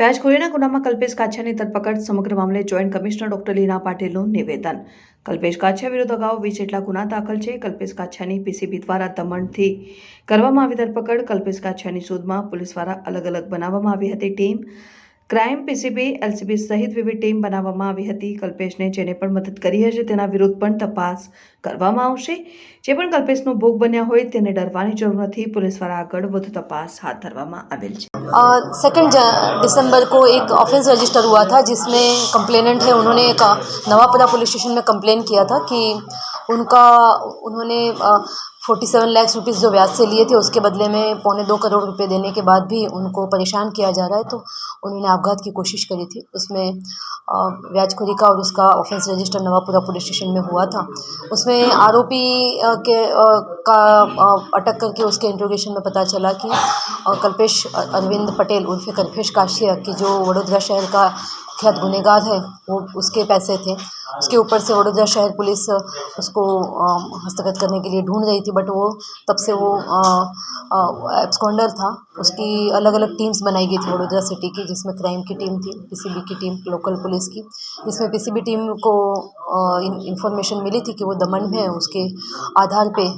વ્યાજખોરીના ગુનામાં કલ્પેશ કાછાની ધરપકડ સમગ્ર મામલે જોઈન્ટ કમિશનર ડોક્ટર લીના પાટીલનું નિવેદન. કલ્પેશ કાછા વિરુદ્ધ અગાઉ 20 જેટલા ગુના દાખલ છે. કલ્પેશ કાછાની પીસીબી દ્વારા દમણથી કરવામાં આવી ધરપકડ. કલ્પેશ કાછાની શોધમાં પોલીસ દ્વારા અલગ અલગ બનાવવામાં આવી હતી ટીમ. ક્રાઇમ, પીસીબી, એલસીબી સહિત વિવિધ ટીમ બનાવવામાં આવી હતી. કલ્પેશને જેને પણ મદદ કરી હશે તેના વિરુદ્ધ પણ તપાસ કરવામાં આવશે. જે પણ કલ્પેશનો ભોગ બન્યા હોય તેને ડરવાની જરૂર નથી. પોલીસ દ્વારા આગળ વધુ તપાસ હાથ ધરવામાં आवेल છે। 2 दिसंबर को एक ऑफेंस रजिस्टर हुआ था जिसमें कंप्लेनेंट है उन्होंने एक नवापुरा पुलिस स्टेशन में कंप्लेन किया था कि उन्होंने 47 लाख रुपीस जो ब्याज से लिए थे उसके बदले में 1.25 करोड़ रुपए देने के बाद भी उनको परेशान किया जा रहा है। तो उन्होंने आपघात की कोशिश करी थी। उसमें ब्याजखोरी का और उसका offence register Navapura police station में हुआ था। उसमें आरोपी का अटक करके उसके इंट्रोगेशन में पता चला कि कल्पेश अरविंद पटेल उर्फ कल्पेश काछिया की जो वडोदरा शहर का कुख्यात गुनहगार है वो उसके पैसे थे। उसके ऊपर से वडोदरा शहर पुलिस उसको हस्तगत करने के लिए ढूंढ रही थी, बट वो तब से वो एब्सकॉन्डर था। उसकी अलग अलग टीम्स बनाई गई थी वडोदरा सिटी की, जिसमें क्राइम की टीम थी, पीसीबी की टीम, लोकल पुलिस की। जिसमें पीसीबी टीम को इंफॉर्मेशन मिली थी कि वो दमन में है। उसके आधार पे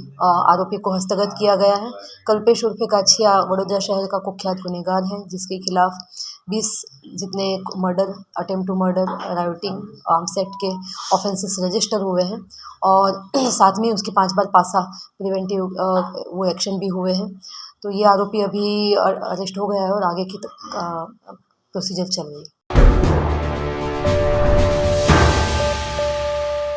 आरोपी को हस्तगत किया गया है। कल्पेश उर्फ काछिया वडोदरा शहर का कुख्यात गुनहगार है, जिसके खिलाफ 20 जितने murder, attempt to murder, rioting, arms act के ऑफेंसेस रजिस्टर हुए हैं और साथ में उसके 5 बार पासा प्रिवेंटिव वो एक्शन भी हुए हैं। तो ये आरोपी अभी अरेस्ट हो गया है और आगे की प्रोसीजर चल रही है।